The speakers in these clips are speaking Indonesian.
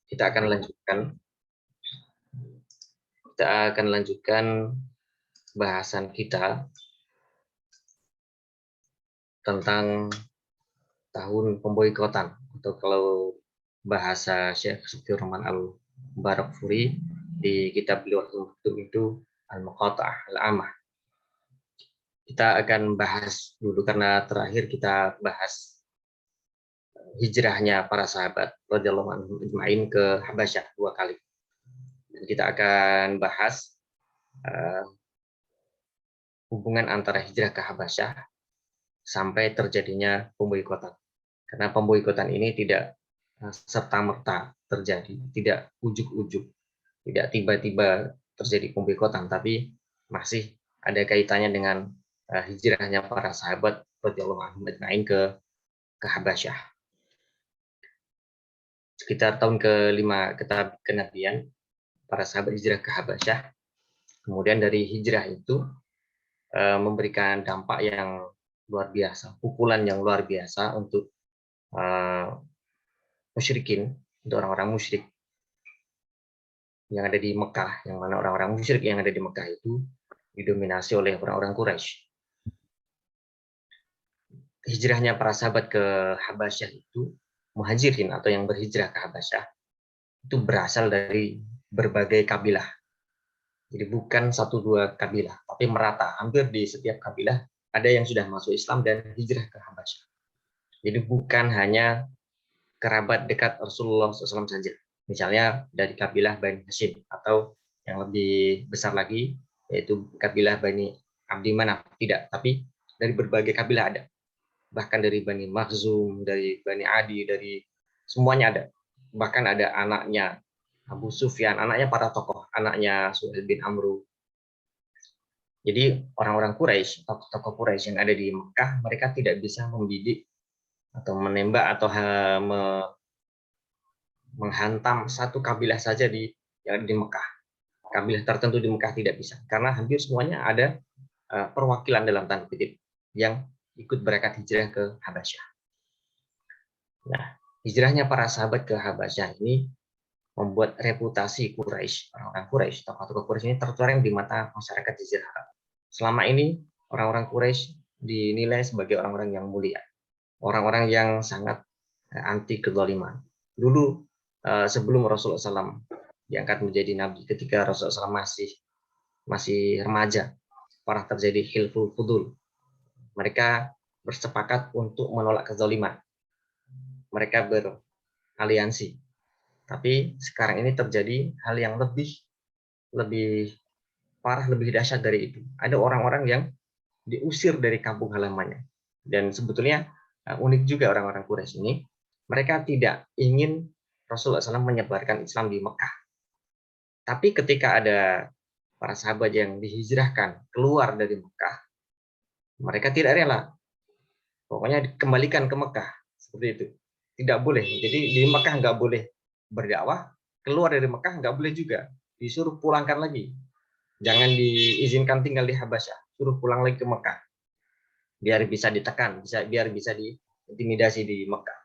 Kita akan lanjutkan bahasan kita tentang tahun pemboikotan, atau kalau bahasa Syekh Subti Rahman Al-Barakfuri di kitab beliau itu Al-Muqata'ah Al-Amah. Kita akan bahas dulu karena terakhir kita bahas hijrahnya para sahabat radhiyallahu anhum ajma'in ke Habasyah 2 kali. Dan kita akan bahas hubungan antara hijrah ke Habasyah sampai terjadinya pemboikotan. Karena pemboikotan ini tidak serta-merta terjadi, tidak ujuk-ujuk, tidak tiba-tiba terjadi pemboikotan, tapi masih ada kaitannya dengan hijrahnya para sahabat radhiyallahu anhum ajma'in ke Habasyah. Sekitar tahun ke-5 kenabian, para sahabat hijrah ke Habasyah. Kemudian dari hijrah itu memberikan dampak yang luar biasa, pukulan yang luar biasa untuk musyrikin, untuk orang-orang musyrik yang ada di Mekah, yang mana orang-orang musyrik yang ada di Mekah itu didominasi oleh orang-orang Quraisy. Hijrahnya para sahabat ke Habasyah itu, muhajirin atau yang berhijrah ke Habasyah, itu berasal dari berbagai kabilah. Jadi bukan 1-2 kabilah, tapi merata. Hampir di setiap kabilah ada yang sudah masuk Islam dan hijrah ke Habasyah. Jadi bukan hanya kerabat dekat Rasulullah SAW saja. Misalnya dari kabilah Bani Hashim, atau yang lebih besar lagi, yaitu kabilah Bani Abdi Manaf. Tidak, tapi dari berbagai kabilah ada. Bahkan dari Bani Makhzum, dari Bani Adi, dari semuanya ada. Bahkan ada anaknya Abu Sufyan, anaknya para tokoh, anaknya Suhail bin Amru. Jadi orang-orang Quraisy, tokoh-tokoh Quraisy yang ada di Mekah, mereka tidak bisa membidik atau menembak atau menghantam satu kabilah saja yang ada di Mekah. Kabilah tertentu di Mekah tidak bisa, karena hampir semuanya ada perwakilan dalam tanda kutip yang ikut berangkat hijrah ke Habasyah. Nah, hijrahnya para sahabat ke Habasyah ini membuat reputasi Quraisy, orang-orang Quraisy, tokoh-tokoh Quraisy ini tercoreng di mata masyarakat Jazirah Arab. Selama ini orang-orang Quraisy dinilai sebagai orang-orang yang mulia, orang-orang yang sangat anti kezaliman. Dulu sebelum Rasulullah SAW diangkat menjadi nabi, ketika Rasulullah SAW masih remaja, pernah terjadi Hilful Fudul. Mereka bersepakat untuk menolak kezaliman. Mereka beraliansi. Tapi sekarang ini terjadi hal yang lebih parah, lebih dahsyat dari itu. Ada orang-orang yang diusir dari kampung halamannya. Dan sebetulnya unik juga orang-orang Quraisy ini, mereka tidak ingin Rasulullah SAW menyebarkan Islam di Mekah. Tapi ketika ada para sahabat yang dihijrahkan keluar dari Mekah, mereka tidak rela. Pokoknya dikembalikan ke Mekah. Seperti itu. Tidak boleh. Jadi di Mekah nggak boleh berdakwah, keluar dari Mekah nggak boleh juga. Disuruh pulangkan lagi. Jangan diizinkan tinggal di Habasyah. Suruh pulang lagi ke Mekah. Biar bisa ditekan, biar bisa diintimidasi di Mekah.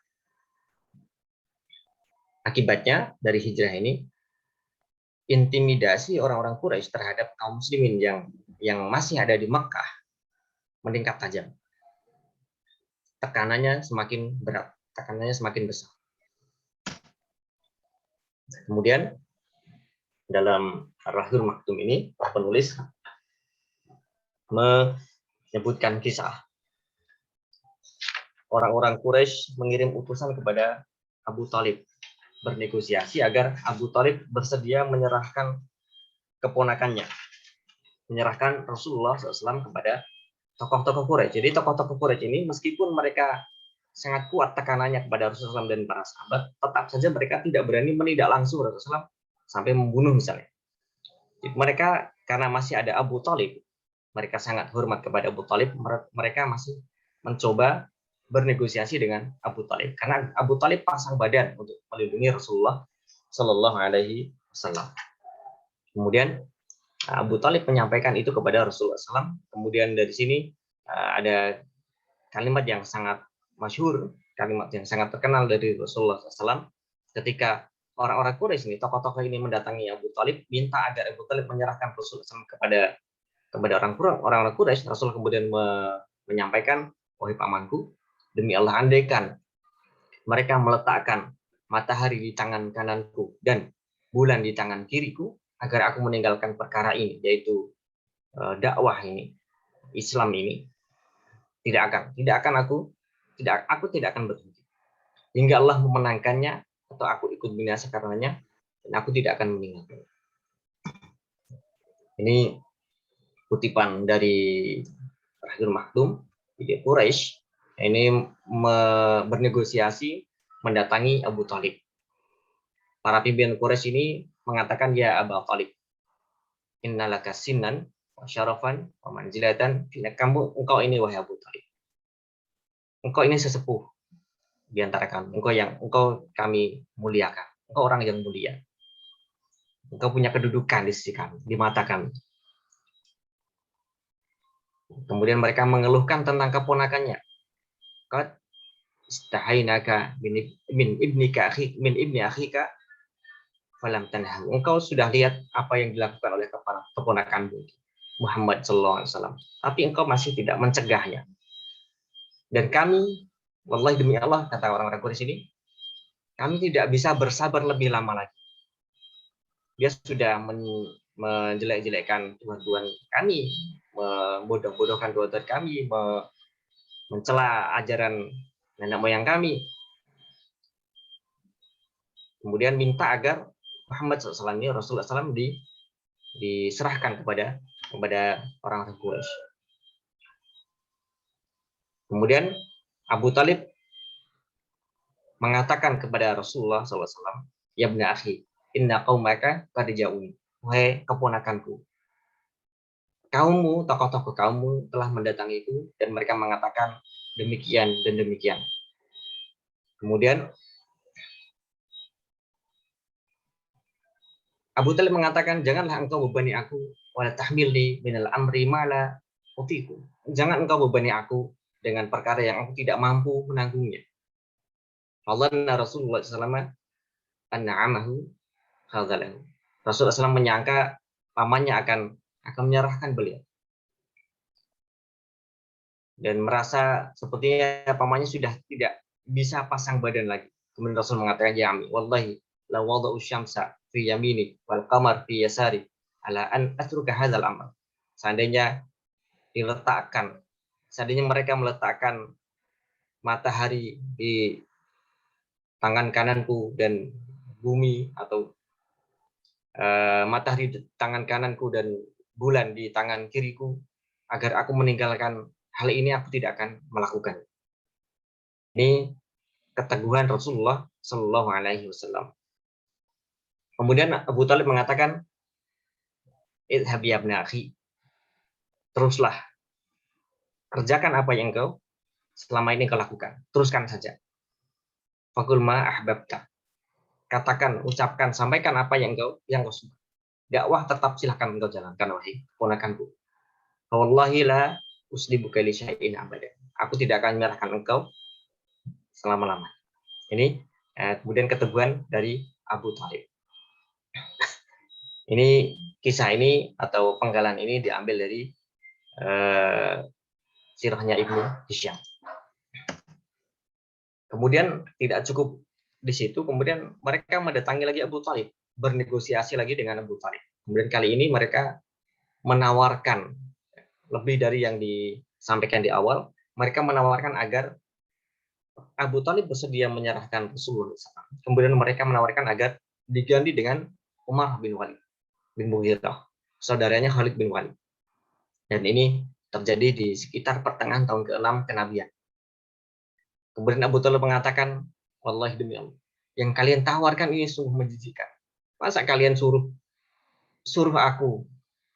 Akibatnya dari hijrah ini, intimidasi orang-orang Quraisy terhadap kaum muslimin yang masih ada di Mekah meningkat tajam. Tekanannya semakin berat, tekanannya semakin besar. Kemudian dalam Ar-Rahul Maktum ini, penulis menyebutkan kisah orang-orang Quraisy mengirim utusan kepada Abu Thalib bernegosiasi agar Abu Thalib bersedia menyerahkan keponakannya, menyerahkan Rasulullah SAW kepada tokoh-tokoh Quraisy. Jadi tokoh-tokoh Quraisy ini meskipun mereka sangat kuat tekanannya kepada Rasulullah SAW dan para sahabat, tetap saja mereka tidak berani menindak langsung Rasulullah SAW sampai membunuh misalnya. Jadi mereka karena masih ada Abu Thalib, mereka sangat hormat kepada Abu Thalib, mereka masih mencoba bernegosiasi dengan Abu Thalib karena Abu Thalib pasang badan untuk melindungi Rasulullah Shallallahu Alaihi Wasallam. Kemudian Abu Thalib menyampaikan itu kepada Rasulullah SAW. Kemudian dari sini ada kalimat yang sangat masyhur, kalimat yang sangat terkenal dari Rasulullah SAW ketika orang-orang Quraisy ini, tokoh-tokoh ini mendatangi Abu Talib, minta agar Abu Talib menyerahkan Rasul SAW kepada orang-orang Quraisy. Rasul kemudian menyampaikan, wahai pamanku, demi Allah, andaikan mereka meletakkan matahari di tangan kananku dan bulan di tangan kiriku, agar aku meninggalkan perkara ini, yaitu dakwah ini, Islam ini, tidak akan aku tidak akan berhenti hingga Allah memenangkannya atau aku ikut binasa karenanya, dan aku tidak akan meninggalkan. Ini kutipan dari Rahim Maktum di Quraisy. Ini bernegosiasi mendatangi Abu Talib. Para pimpinan Quraisy ini mengatakan, ya Abu Talib, innalaka sinnan wa syarafan wa manzilatan, engkau ini wahai Abu Talib, engkau ini sesepuh di antara kami, engkau kami muliakan, engkau orang yang mulia, engkau punya kedudukan di sisi kami, di mata kami. Kemudian mereka mengeluhkan tentang keponakannya. Qad istahainaka min ibni akhika falam tanham. Engkau sudah lihat apa yang dilakukan oleh keponakanmu Muhammad sallallahu alaihi wasallam, tapi engkau masih tidak mencegahnya. Dan kami, wallahi demi Allah, kata orang-orang Quraisy ini, kami tidak bisa bersabar lebih lama lagi. Dia sudah menjelek-jelekkan Tuhan kami, membodoh-bodohkan Tuhan kami, mencela ajaran nenek moyang kami. Kemudian minta agar Muhammad SAW ini, Rasulullah SAW diserahkan kepada orang-orang Quraisy. Kemudian Abu Talib mengatakan kepada Rasulullah SAW, ya ibn akhi, inna qaumaka qad ja'uni, wahai keponakanku, kaummu, tokoh-tokoh kaummu telah mendatangiku dan mereka mengatakan demikian dan demikian. Kemudian Abu Talib mengatakan, janganlah engkau bebani aku, wala tahmilni minal amri ma la utiku. Jangan engkau bebani aku dengan perkara yang aku tidak mampu menanggungnya. Allah Rasulullah SAW an'amahu khadzalahu. Rasulullah SAW menyangka pamannya akan menyerahkan beliau. Dan merasa sepertinya pamannya sudah tidak bisa pasang badan lagi. Kemudian Rasul mengatakan, ya ami, wallahi la wada'u syamsa fi yamini wal qamar fi yasari ala an atruka hadzal amal. Seandainya mereka meletakkan matahari di tangan kananku dan bumi, atau matahari di tangan kananku dan bulan di tangan kiriku, agar aku meninggalkan hal ini, aku tidak akan melakukan. Ini keteguhan Rasulullah Shallallahu Alaihi Wasallam. Kemudian Abu Talib mengatakan, idhab ya ibn akhi, teruslah kerjakan apa yang engkau selama ini kau lakukan, teruskan saja. Faqul ma ahbabta, katakan, ucapkan, sampaikan apa yang kau suka. Dakwah tetap silahkan engkau jalankan, wahai ponakanku. Wallahi la uslibuka li syai'in abada. Aku tidak akan menyerahkan engkau selama-lama. Ini kemudian keteguhan dari Abu Talib. Ini kisah ini atau penggalan ini diambil dari sirahnya Ibnu Hisyam. Kemudian tidak cukup di situ, kemudian mereka mendatangi lagi Abu Talib, bernegosiasi lagi dengan Abu Talib. Kemudian kali ini mereka menawarkan lebih dari yang disampaikan di awal. Mereka menawarkan agar Abu Talib bersedia menyerahkan Rasulullah SAW. Kemudian mereka menawarkan agar diganti dengan Umar bin Walid bin Mughirah, saudaranya Khalid bin Walid. Dan ini terjadi di sekitar pertengahan tahun ke-6 kenabian. Kemudian Abu Talib mengatakan, wallahi demi Allah, yang kalian tawarkan ini sungguh menjijikkan. Masa kalian suruh aku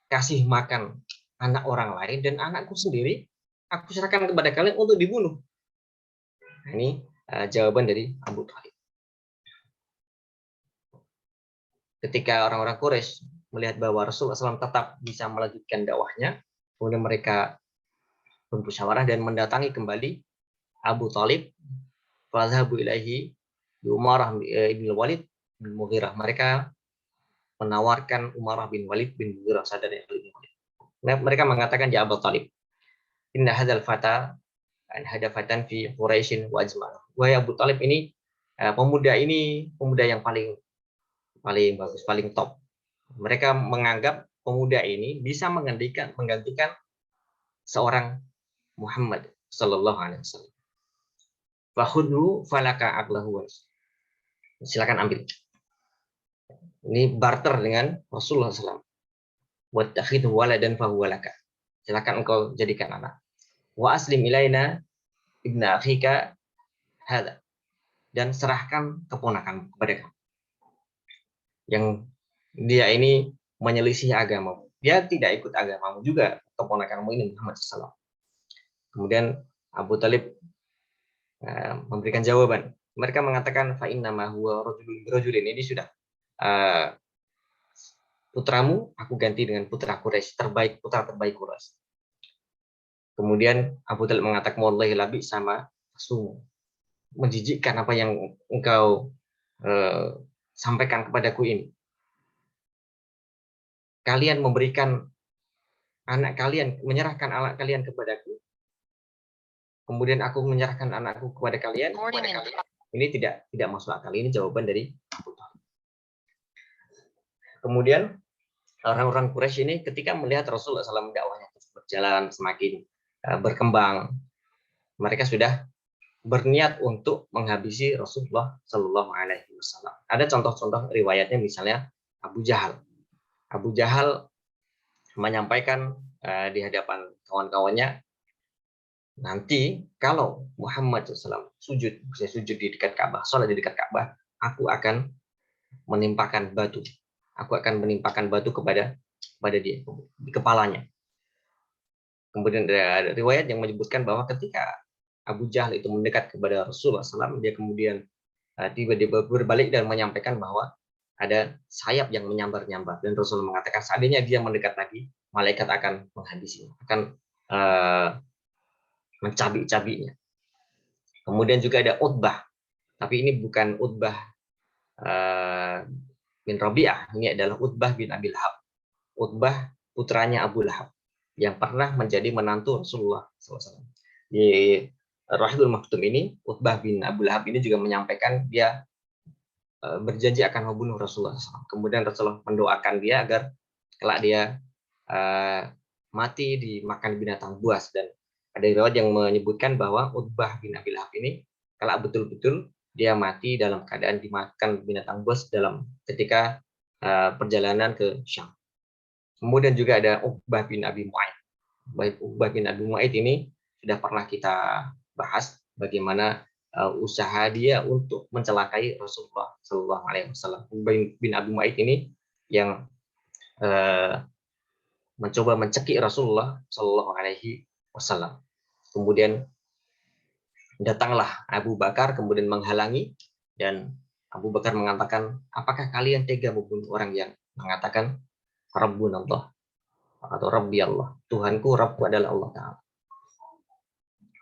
kasih makan anak orang lain dan anakku sendiri, aku serahkan kepada kalian untuk dibunuh. Nah, ini jawaban dari Abu Talib. Ketika orang-orang Quraisy melihat bahwa Rasulullah SAW tetap bisa melanjutkan dakwahnya, kemudian mereka bermusyawarah dan mendatangi kembali Abu Talib. Fadhabu ilaihi bi Umarah ibn Walid bin Mughirah. Mereka menawarkan Umarah bin Walid bin Mughirah, saudara Khalid bin Walid. Mereka mengatakan, ya Abu Talib, inna hadzal fata an hadafatan fi Quraisyin wa ajmal. Wahai Abu Talib, ini pemuda yang paling paling bagus, paling top. Mereka menganggap pemuda ini bisa menggantikan seorang Muhammad sallallahu alaihi wasallam. Fahudhu falaka aqlahu. Silakan ambil. Ini barter dengan Rasulullah SAW. Wattakhidhu waladan fahuwa laka. Silakan engkau jadikan anak. Wa aslim ilaina ibna akhika hadza. Dan serahkan keponakan kepada kamu. Yang dia ini menyelisih agamamu. Dia tidak ikut agamamu juga, keponakanmu ini Muhammad SAW. Kemudian Abu Talib memberikan jawaban. Mereka mengatakan fa inna ma huwa rajulun, ini sudah putramu aku ganti dengan putra Quraisy, putra terbaik Quraisy. Kemudian Abu Talib mengatakan wallahi labi sama sumu. Menjijikkan apa yang engkau sampaikan kepadaku ini. Kalian memberikan anak kalian, menyerahkan anak kalian kepadaku. Kemudian aku menyerahkan anakku kepada kalian. Ini tidak masuk akal. Ini jawaban dari Abu Talib. Kemudian orang-orang Quraisy ini ketika melihat Rasulullah SAW dakwahnya berjalan semakin berkembang, mereka sudah berniat untuk menghabisi Rasulullah Shallallahu Alaihi Wasallam. Ada contoh-contoh riwayatnya, misalnya Abu Jahal. Abu Jahal menyampaikan di hadapan kawan-kawannya, nanti kalau Muhammad SAW sujud di dekat Ka'bah, sholat di dekat Ka'bah, aku akan menimpakan batu. Aku akan menimpakan batu kepada dia, di kepalanya. Kemudian ada riwayat yang menyebutkan bahwa ketika Abu Jahal itu mendekat kepada Rasulullah SAW, dia kemudian tiba-tiba berbalik dan menyampaikan bahwa ada sayap yang menyambar-nyambar. Dan Rasulullah mengatakan, seandainya dia mendekat lagi, malaikat akan menghabisinya, akan mencabik-cabiknya. Kemudian juga ada Utbah, tapi ini bukan Utbah bin Rabi'ah, ini adalah Utbah bin Abi Lahab. Utbah putranya Abu Lahab yang pernah menjadi menantu Rasulullah SAW. Di Rahibul Maktum ini, Utbah bin Abu Lahab ini juga menyampaikan dia berjanji akan membunuh Rasulullah SAW. Kemudian Rasulullah mendoakan dia agar kelak dia mati dimakan binatang buas. Dan ada riwayat yang menyebutkan bahwa Utbah bin Abi Lahab ini kelak betul-betul dia mati dalam keadaan dimakan binatang buas ketika perjalanan ke Syam. Kemudian juga ada Uqbah bin Abi Mu'aid. Uqbah bin Abi Mu'aid ini sudah pernah kita bahas bagaimana usaha dia untuk mencelakai Rasulullah Shallallahu Alaihi Wasallam. Uqbah bin Abi Mu'aid ini yang mencoba mencekik Rasulullah Shallallahu Alaihi Wasallam. Kemudian datanglah Abu Bakar kemudian menghalangi, dan Abu Bakar mengatakan, apakah kalian tega membunuh orang yang mengatakan Rabbun Allah atau Rabbi Allah, Tuhanku, Rabbku adalah Allah Ta'ala.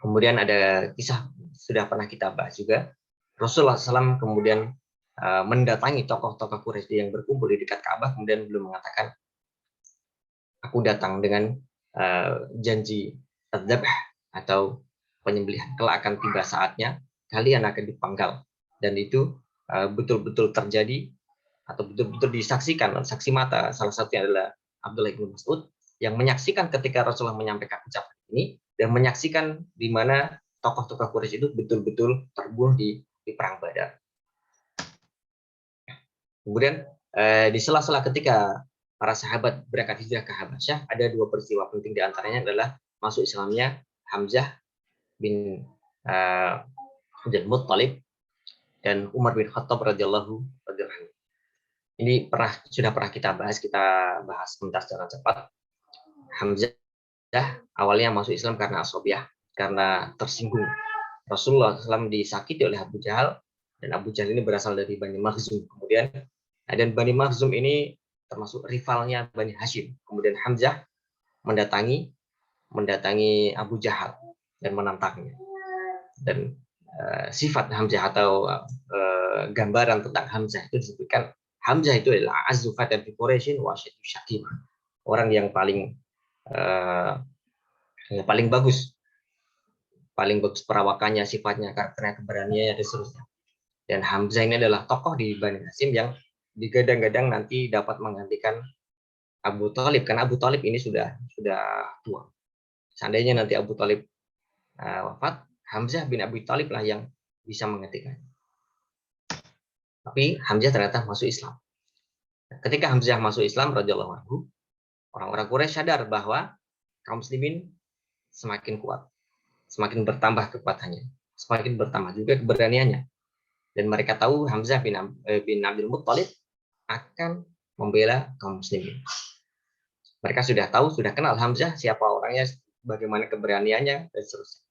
Kemudian ada kisah sudah pernah kita bahas juga, Rasulullah SAW kemudian mendatangi tokoh-tokoh Quraisy yang berkumpul di dekat Ka'bah, kemudian belum mengatakan, aku datang dengan janji adzabh atau penyembelihan, kelak akan tiba saatnya kalian akan dipanggal, dan itu betul-betul terjadi atau betul-betul disaksikan oleh saksi mata. Salah satunya adalah Abdullah bin Mas'ud yang menyaksikan ketika Rasulullah menyampaikan ucapan ini, dan menyaksikan di mana tokoh-tokoh Quraisy itu betul-betul terbunuh di perang Badar. Kemudian di sela-sela ketika para sahabat berangkat hijrah ke Habasyah, ada dua peristiwa penting, di antaranya adalah masuk Islamnya Hamzah bin Abdul Muttalib dan Umar bin Khattab radhiyallahu anhu. Ini sudah pernah kita bahas sebentar secara cepat. Hamzah awalnya masuk Islam karena asobiyah, karena tersinggung. Rasulullah SAW disakiti oleh Abu Jahal, dan Abu Jahal ini berasal dari Bani Makhzum. Kemudian dan Bani Makhzum ini termasuk rivalnya Bani Hashim. Kemudian Hamzah mendatangi Abu Jahal dan menantangnya. Dan sifat Hamzah atau gambaran tentang Hamzah itu disebutkan Hamzah itu adalah azufatan fi Quraisyin wa syakim, orang yang paling bagus perawakannya, sifatnya, karakternya, keberaniannya, dan seterusnya. Dan Hamzah ini adalah tokoh di Bani Hasyim yang digadang-gadang nanti dapat menggantikan Abu Thalib, karena Abu Thalib ini sudah tua. Seandainya nanti Abu Thalib wafat, Hamzah bin Abi Thalib lah yang bisa menggantikan. Tapi Hamzah ternyata masuk Islam. Ketika Hamzah masuk Islam, radhiyallahu anhu, orang-orang Quraisy sadar bahwa kaum muslimin semakin kuat, semakin bertambah kekuatannya, semakin bertambah juga keberaniannya. Dan mereka tahu Hamzah bin Abdul Muttalib akan membela kaum muslimin. Mereka sudah tahu, sudah kenal Hamzah, siapa orangnya, bagaimana keberaniannya, dan seterusnya.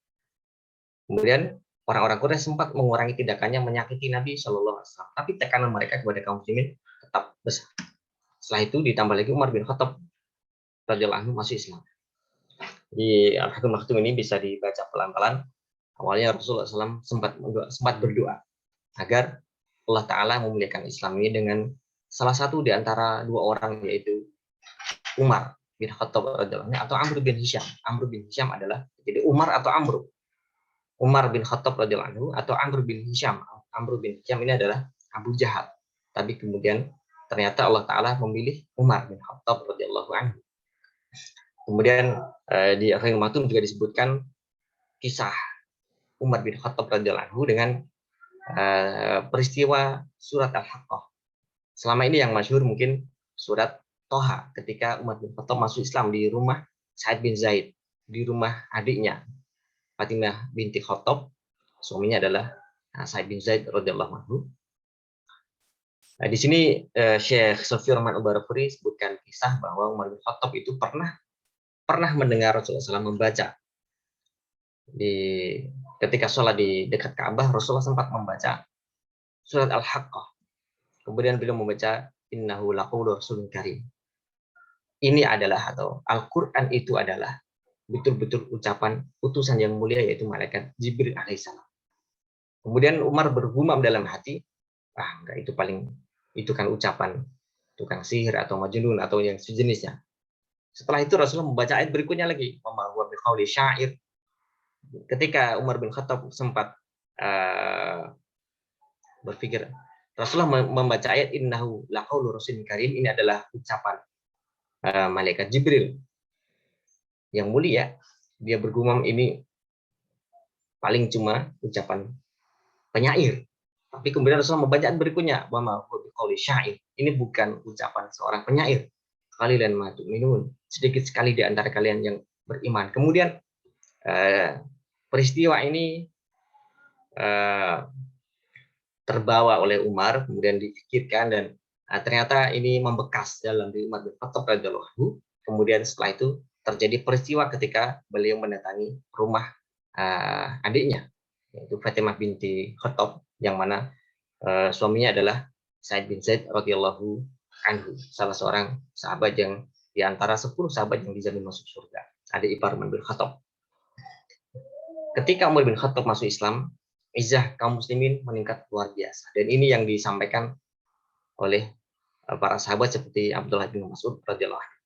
Kemudian orang-orang Quraisy sempat mengurangi tindakannya menyakiti Nabi Shallallahu Alaihi Wasallam, tapi tekanan mereka kepada kaum muslimin tetap besar. Setelah itu ditambah lagi Umar bin Khattab radhiyallahu anhu masuk Islam. Di Al-Hakim Maktum ini bisa dibaca pelan-pelan. Awalnya Rasulullah SAW sempat berdoa agar Allah Ta'ala memuliakan Islam ini dengan salah satu di antara dua orang, yaitu Umar bin Khattab radhiyallahu anhu atau Amr bin Hisham. Amr bin Hisham adalah, jadi Umar atau Amr. Umar bin Khattab radhiyallahu anhu atau Amr bin Hisham. Amr bin Hisham ini adalah Abu Jahal. Tapi kemudian ternyata Allah Ta'ala memilih Umar bin Khattab radhiyallahu anhu. Kemudian di Al-Hakim Maktum juga disebutkan kisah Umar bin Khattab radhiyallahu anhu dengan peristiwa surat Al-Haqqah. Selama ini yang masyhur mungkin surat Toha, ketika Umar bin Khattab masuk Islam di rumah Sa'id bin Zaid, di rumah adiknya Fatimah binti Khattab, suaminya adalah Sa'id bin Zaid radhiyallahu anhu. Nah, di sini Syekh Sofir Rahman Al-Barafuri sebutkan kisah bahwa Umar bin Khattab itu pernah mendengar Rasulullah SAW membaca ketika sholat di dekat Ka'bah. Rasulullah sempat membaca surat Al-Haqqah. Kemudian beliau membaca innahu laqawlu rasulun karim. Ini adalah, atau Al-Quran itu adalah betul-betul ucapan utusan yang mulia, yaitu malaikat Jibril alaihissalam. Kemudian Umar bergumam dalam hati, enggak, itu kan ucapan tukang sihir atau majnun atau yang sejenisnya. Setelah itu Rasulullah membaca ayat berikutnya lagi, wa ma huwa biqauli syair. Ketika Umar bin Khattab sempat berpikir, Rasulullah membaca ayat innahu laqaulu rasulin karim, ini adalah ucapan malaikat Jibril yang mulia. Dia bergumam ini paling cuma ucapan penyair. Tapi kemudian Rasulullah membaca ayat berikutnya, wa ma huwa biqauli syair. Ini bukan ucapan seorang penyair. Qalilan ma tu'minun. Sedikit sekali di antara kalian yang beriman. Kemudian peristiwa ini terbawa oleh Umar, kemudian dipikirkan, dan ternyata ini membekas dalam diri Umar bin Khattab radhiyallahu anhu. Kemudian setelah itu terjadi peristiwa ketika beliau mendatangi rumah adiknya, yaitu Fatimah binti Khattab, yang mana suaminya adalah Sa'id bin Zaid radhiyallahu anhu, salah seorang sahabat yang di antara 10 sahabat yang dijamin masuk surga, adik ipar Umar bin Khattab. Ketika Umar bin Khattab masuk Islam, izah kaum muslimin meningkat luar biasa. Dan ini yang disampaikan oleh para sahabat seperti Abdullah bin Mas'ud radhiyallahu anhu.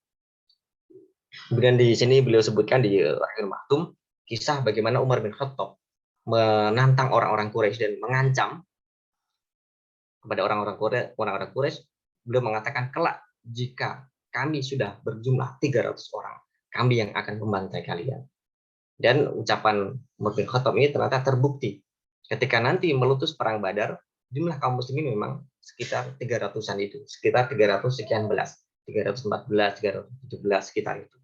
Kemudian di sini beliau sebutkan di Al-Hakim Maktum kisah bagaimana Umar bin Khattab menantang orang-orang Quraisy dan mengancam kepada orang-orang Quraisy. Beliau mengatakan, kelak jika kami sudah berjumlah 300 orang, kami yang akan membantai kalian. Dan ucapan Umar bin Khattab ini ternyata terbukti. Ketika nanti meletus perang Badar, jumlah kaum muslimin memang sekitar 300-an itu, sekitar 300 sekian belas, 314, 317 sekitar itu.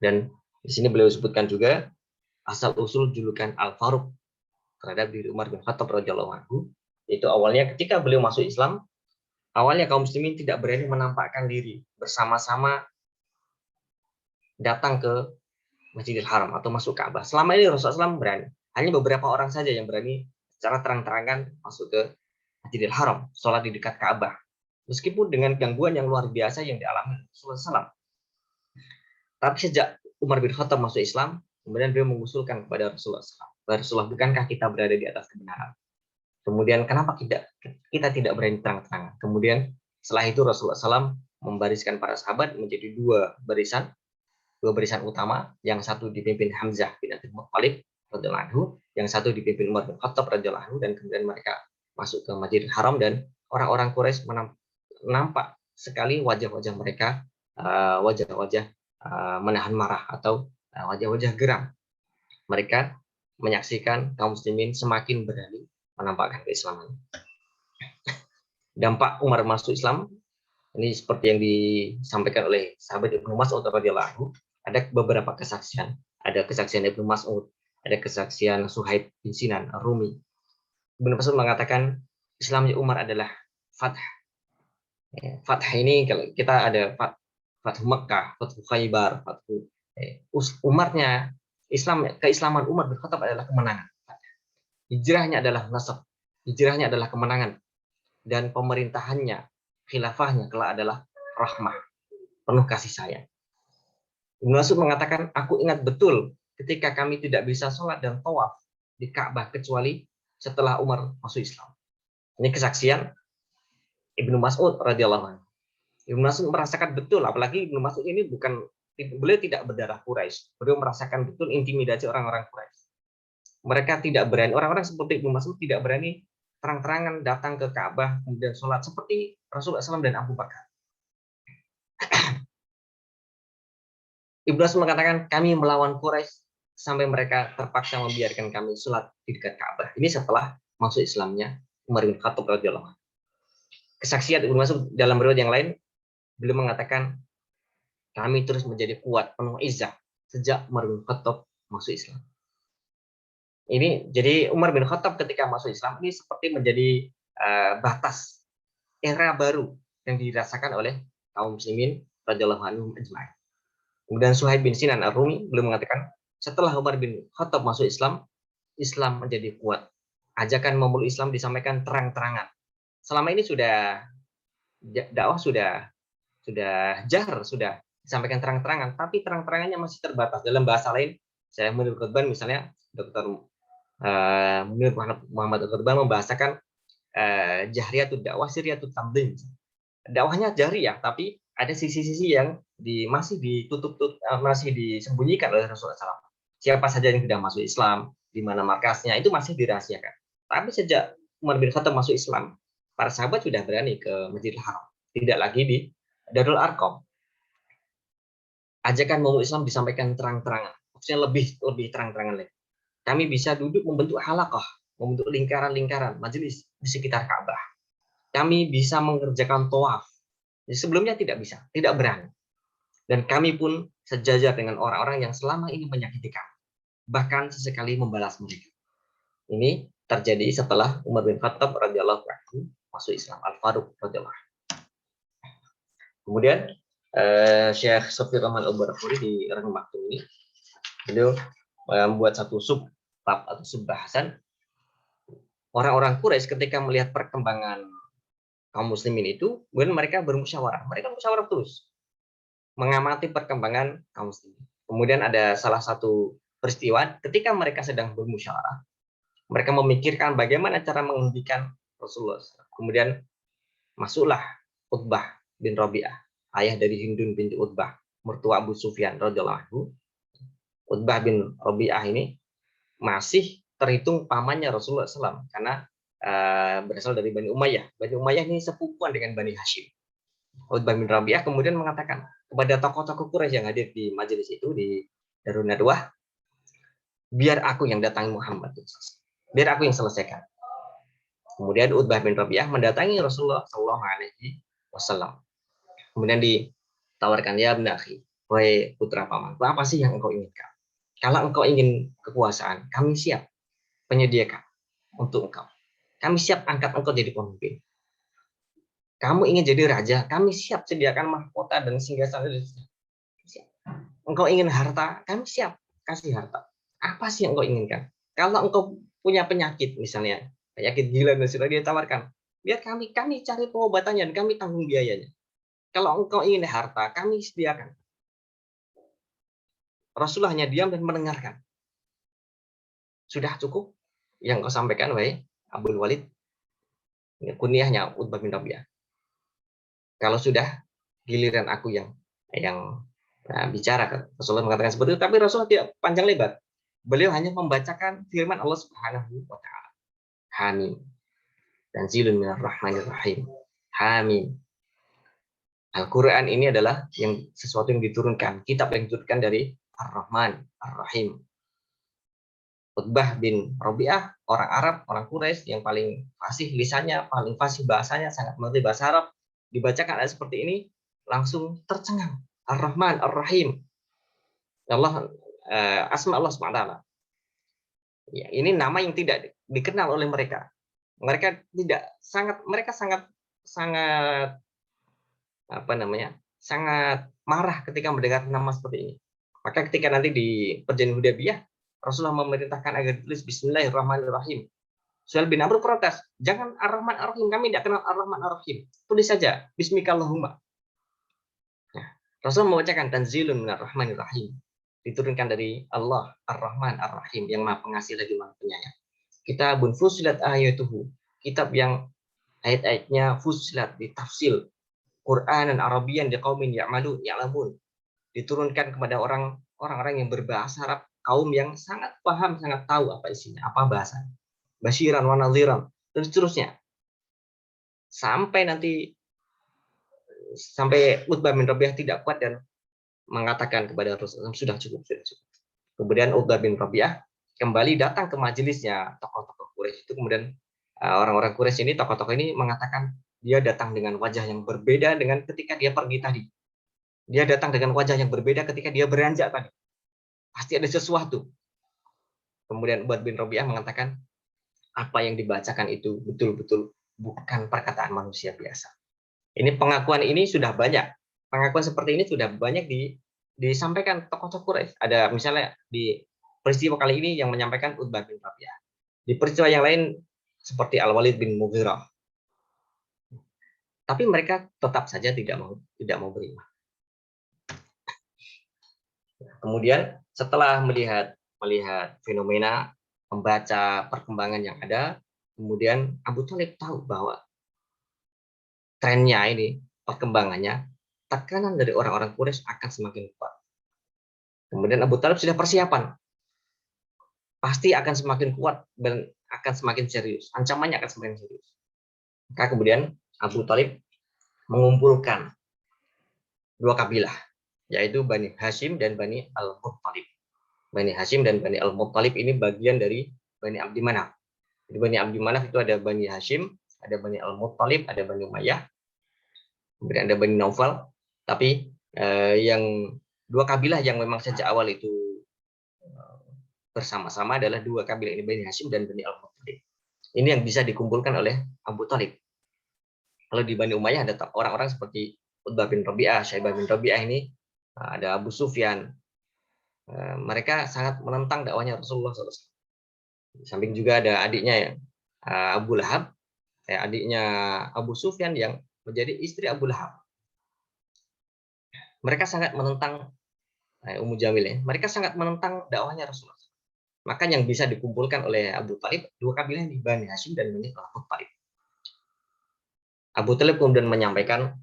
Dan di sini beliau sebutkan juga asal usul julukan Al-Faruq terhadap diri Umar bin Khattab radhiyallahu anhu. Itu awalnya ketika beliau masuk Islam, awalnya kaum muslimin tidak berani menampakkan diri bersama-sama datang ke Masjidil Haram atau masuk Ka'bah. Selama ini Rasulullah SAW berani. Hanya beberapa orang saja yang berani secara terang-terangan masuk ke Masjidil Haram, sholat di dekat Ka'bah. Meskipun dengan gangguan yang luar biasa yang dialami Rasulullah SAW. Tapi sejak Umar bin Khattab masuk Islam, kemudian beliau mengusulkan kepada Rasulullah SAW Rasulullah, bukankah kita berada di atas kebenaran? Kemudian kenapa kita tidak berani terang-terangan? Kemudian setelah itu Rasulullah SAW membariskan para sahabat menjadi dua barisan utama, yang satu dipimpin Hamzah bin Abdul Muttalib radhiyallahu anhu, yang satu dipimpin Umar bin Khattab radhiyallahu anhu, dan kemudian mereka masuk ke Masjidil Haram, dan orang-orang Quraisy nampak sekali wajah-wajah mereka, wajah-wajah menahan marah atau wajah-wajah geram. Mereka menyaksikan kaum muslimin semakin berani menampakkan keislaman. Dampak Umar masuk Islam ini seperti yang disampaikan oleh sahabat Ibnu Mas'ud radhiyallahu anhu. Ada beberapa kesaksian. Ada kesaksian Ibnu Mas'ud, ada kesaksian Suhaib bin Sinan Ar-Rumi. Ibnu Mas'ud mengatakan Islamnya Umar adalah fath. Fath ini kalau kita ada fath Mekah, fath Khaybar, fath Umarnya keislaman Umar bin Khattab adalah kemenangan. Hijrahnya adalah nasab. Hijrahnya adalah kemenangan. Dan pemerintahannya, khilafahnya kelak adalah rahmah, penuh kasih sayang. Ibnu Mas'ud mengatakan, aku ingat betul ketika kami tidak bisa sholat dan tawaf di Ka'bah kecuali setelah Umar masuk Islam. Ini kesaksian Ibnu Mas'ud radhiyallahu anhu. Ibnu Mas'ud merasakan betul, apalagi Ibnu Mas'ud ini beliau tidak berdarah Quraisy. Beliau merasakan betul intimidasi orang-orang Quraisy. Mereka tidak berani, orang-orang seperti Ibnu Mas'ud tidak berani terang-terangan datang ke Ka'bah kemudian sholat seperti Rasulullah SAW dan Abu Bakar. Ibnu Mas'ud mengatakan, kami melawan Quraisy sampai mereka terpaksa membiarkan kami sholat di dekat Ka'bah. Ini setelah masuk Islamnya Umar bin Khattab radhiyallahu anhu. Kesaksian Ibnu Mas'ud dalam riwayat yang lain, beliau mengatakan, kami terus menjadi kuat, penuh izzah sejak Umar bin Khattab masuk Islam. Ini jadi Umar bin Khattab ketika masuk Islam ini seperti menjadi batas era baru yang dirasakan oleh kaum muslimin radhiyallahu anhum ajma'in. Kemudian Suhaib bin Sinan Ar-Rumi beliau mengatakan, setelah Umar bin Khattab masuk Islam, Islam menjadi kuat. Ajakan memeluk Islam disampaikan terang-terangan. Selama ini dakwah sudah jahar, sudah disampaikan terang-terangan, tapi terang-terangannya masih terbatas. Dalam bahasa lain, saya menurut Qutban misalnya Dr. Munir Muhammad Al-Qurban membahasakan jahriyatul dakwah sirriyatul tamdhin. Dakwahnya jahriyah, tapi ada sisi-sisi yang masih ditutup, masih disembunyikan oleh Rasulullah SAW. Siapa saja yang sudah masuk Islam, di mana markasnya, itu masih dirahasiakan. Tapi sejak Umar bin Khattab masuk Islam, para sahabat sudah berani ke Masjidil Haram, tidak lagi di Darul Arqam. Ajakan memeluk Islam disampaikan terang-terangan, maksudnya lebih terang-terangan lagi. Kami bisa duduk membentuk halaqah, membentuk lingkaran-lingkaran majelis di sekitar Ka'bah. Kami bisa mengerjakan tawaf. Sebelumnya tidak bisa, tidak berani. Dan kami pun sejajar dengan orang-orang yang selama ini menyakiti kami. Bahkan sesekali membalas mereka. Ini terjadi setelah Umar bin Khattab radhiyallahu anhu masuk Islam, Al-Faruq radhiyallahu anhu. Kemudian Syekh Sofir Rahman Al-Barakuri di Rang Maktum ini, beliau membuat satu subbab atau subbahasan. Orang-orang Quraisy ketika melihat perkembangan kaum muslimin itu, kemudian mereka bermusyawarah. Mereka musyawarah terus mengamati perkembangan kaum muslimin. Kemudian ada salah satu peristiwa ketika mereka sedang bermusyawarah, mereka memikirkan bagaimana cara menghentikan Rasulullah. Kemudian masuklah Utbah bin Rabi'ah, ayah dari Hindun binti Utbah, mertua Abu Sufyan radhiyallahu anhu. Utbah bin Rabi'ah ini masih terhitung pamannya Rasulullah SAW karena berasal dari Bani Umayyah. Bani Umayyah ini sepupuan dengan Bani Hashim. Utbah bin Rabi'ah kemudian mengatakan kepada tokoh-tokoh Quraisy yang hadir di majelis itu di Darun Nadwah, biar aku yang datangi Muhammad, biar aku yang selesaikan. Kemudian Utbah bin Rabi'ah mendatangi Rasulullah SAW. Kemudian ditawarkan, ya ibn akhi, wahai putra paman, apa sih yang engkau inginkan? Kalau engkau ingin kekuasaan, kami siap penyediakan untuk engkau. Kami siap angkat engkau jadi pemimpin. Kamu ingin jadi raja, kami siap sediakan mahkota dan singgasana. Engkau ingin harta, kami siap kasih harta. Apa sih yang engkau inginkan? Kalau engkau punya penyakit, misalnya penyakit gila dan sudah ditawarkan, biar kami cari pengobatannya dan kami tanggung biayanya. Kalau engkau ingin harta, kami sediakan. Rasulullah hanya diam dan mendengarkan. Sudah cukup yang kau sampaikan, wahai Abdul Walid? Kunyahnya Utbah bin Rabi'ah. Kalau sudah giliran aku yang bicara, Rasulullah mengatakan seperti itu, tapi Rasulullah tidak panjang lebar. Beliau hanya membacakan firman Allah Subhanahu wa taala. Hamim. Tanzilun minar rahmanir rahim. Hamim. Al-Quran ini adalah sesuatu yang diturunkan, kitab yang diturunkan dari Ar-Rahman, Ar-Rahim. Utbah bin Rabi'ah, orang Arab, orang Quraisy yang paling fasih lisannya, paling fasih bahasanya, sangat mengerti bahasa Arab, dibacakan ayat seperti ini, langsung tercengang. Ar-Rahman, Ar-Rahim. Allah, asma Allah SWT. Ya, ini nama yang tidak dikenal oleh mereka. Mereka sangat sangat marah ketika mendengar nama seperti ini. Maka ketika nanti di Perjanjian Hudaybiyah, Rasulullah memerintahkan agar ditulis Bismillahirrahmanirrahim. Suhail bin Amr protes, jangan Ar-Rahman Ar-Rahim, kami tidak kenal Ar-Rahman Ar-Rahim. Tulis saja Bismikallahumma. Nah, Rasulullah membacakan Tanzilun minar rahmanir rahim. Diturunkan dari Allah Ar-Rahman Ar-Rahim, yang Maha Pengasih lagi Maha Penyayang. Kitabun fusilat ayatuhu, kitab yang ayat-ayatnya fusilat, ditafsil, Quran dan Arabian liqaumin ya'lamun, diturunkan kepada orang-orang yang berbahasa Arab, kaum yang sangat paham, sangat tahu apa isinya, apa bahasanya. Basyiran wa nadhiran, dan seterusnya. Sampai Utbah bin Rabi'ah tidak kuat dan mengatakan kepada Rasulullah, sudah cukup. Kemudian Utbah bin Rabi'ah kembali datang ke majelisnya tokoh-tokoh Quraisy itu. Kemudian orang-orang Quraisy ini, tokoh-tokoh ini mengatakan dia datang dengan wajah yang berbeda dengan ketika dia pergi tadi. Dia datang dengan wajah yang berbeda ketika dia beranjak tadi. Pasti ada sesuatu. Kemudian Utbah bin Rabi'ah mengatakan, apa yang dibacakan itu betul-betul bukan perkataan manusia biasa. Ini pengakuan ini sudah banyak. Pengakuan seperti ini sudah banyak disampaikan tokoh-tokoh Quraisy. Ada misalnya di peristiwa kali ini yang menyampaikan Utbah bin Rabi'ah. Di peristiwa yang lain seperti Al-Walid bin Mughirah. Tapi mereka tetap saja tidak mau beriman. Kemudian setelah melihat fenomena, membaca perkembangan yang ada, kemudian Abu Thalib tahu bahwa trennya ini, perkembangannya, tekanan dari orang-orang Quraisy akan semakin kuat. Kemudian Abu Thalib sudah persiapan, pasti akan semakin kuat dan akan semakin serius, ancamannya akan semakin serius. Maka kemudian Abu Thalib mengumpulkan dua kabilah, yaitu Bani Hashim dan Bani Al-Muttalib. Bani Hashim dan Bani Al-Muttalib ini bagian dari Bani Abdi Manaf. Di Bani Abdi Manaf itu ada Bani Hashim, ada Bani Al-Muttalib, ada Bani Umayyah, kemudian ada Bani Naufal. Tapi yang dua kabilah yang memang sejak awal itu bersama-sama adalah dua kabilah ini, Bani Hashim dan Bani Al-Muttalib. Ini yang bisa dikumpulkan oleh Abu Thalib. Kalau di Bani Umayyah ada orang-orang seperti Utbah bin Rabi'ah, Syaibah bin Rabi'ah ini, ada Abu Sufyan. Mereka sangat menentang dakwahnya Rasulullah SAW. Di samping juga ada adiknya Abu Lahab, adiknya Abu Sufyan yang menjadi istri Abu Lahab. Mereka sangat menentang Ummu Jamil. Mereka sangat menentang dakwahnya Rasulullah. Maka yang bisa dikumpulkan oleh Abu Thalib, dua kabilah ini, Bani Hashim dan Bani Al-Muttalib. Abu Thalib kemudian menyampaikan,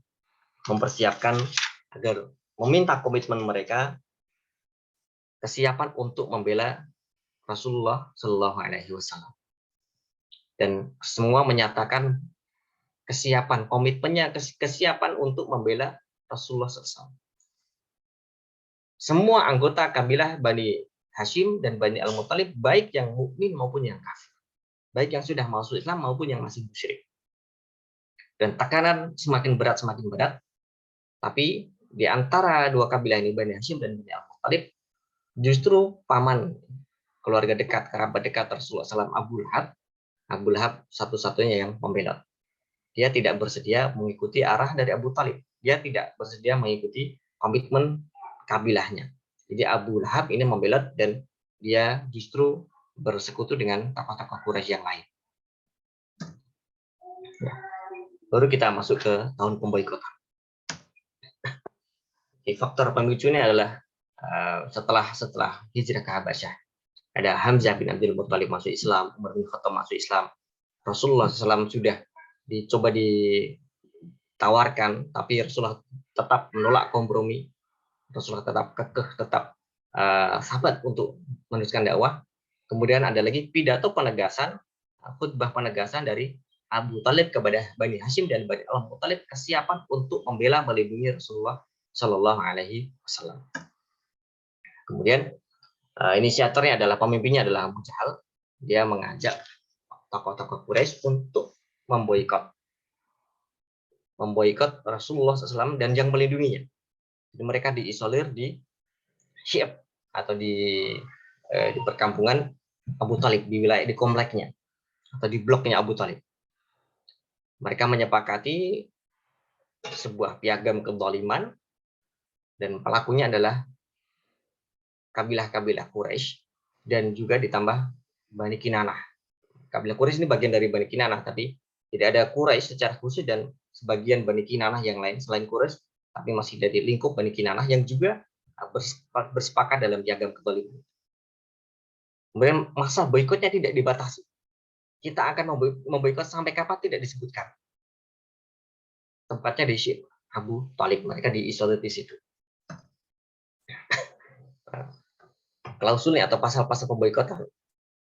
mempersiapkan agar meminta komitmen mereka, kesiapan untuk membela Rasulullah Shallallahu Alaihi Wasallam, dan semua menyatakan kesiapan, komitmennya, kesiapan untuk membela Rasulullah SAW. Semua anggota kabilah Bani Hashim dan Bani Al-Muttalib, baik yang mukmin maupun yang kafir, baik yang sudah masuk Islam maupun yang masih musyrik. Dan tekanan semakin berat, tapi di antara dua kabilah ini, Bani Hashim dan Bani Al-Muttalib, justru paman, keluarga dekat, kerabat dekat Rasulullah SAW, Abu Lahab satu-satunya yang membelot. Dia tidak bersedia mengikuti arah dari Abu Thalib. Dia tidak bersedia mengikuti komitmen kabilahnya. Jadi Abu Lahab ini membelot dan dia justru bersekutu dengan tokoh-tokoh Quraisy yang lain. Ya. Baru kita masuk ke tahun pemboikotan. Faktor pemicunya adalah setelah hijrah ke Habasyah. Ada Hamzah bin Abdul Muthalib masuk Islam, Umar bin Khattab masuk Islam. Rasulullah SAW sudah dicoba ditawarkan, tapi Rasulullah tetap menolak kompromi. Rasulullah tetap kekeh, tetap sahabat untuk meneruskan dakwah. Kemudian ada lagi pidato penegasan, khutbah penegasan dari Abu Talib kepada Bani Hashim dan Bani Al-Muttalib, kesiapan untuk membela melindungi Rasulullah Shallallahu Alaihi Wasallam. Kemudian inisiatornya adalah, pemimpinnya adalah Abu Jahal. Dia mengajak tokoh-tokoh Quraisy untuk memboikot Rasulullah SAW dan yang melindunginya. Jadi mereka diisolir di Syib atau di perkampungan Abu Talib, di wilayah, di kompleknya atau di bloknya Abu Talib. Mereka menyepakati sebuah piagam kezaliman dan pelakunya adalah kabilah-kabilah Quraisy dan juga ditambah Bani Kinanah. Kabilah Quraisy ini bagian dari Bani Kinanah, tapi tidak ada Quraisy secara khusus dan sebagian Bani Kinanah yang lain selain Quraisy, tapi masih dari lingkup Bani Kinanah yang juga bersepakat dalam piagam kezaliman. Kemudian masa boikotnya tidak dibatasi. Kita akan memboikot sampai kapan tidak disebutkan. Tempatnya di Syib Abu Talib, mereka diisolir di situ. Klausulnya atau pasal-pasal pemboikotan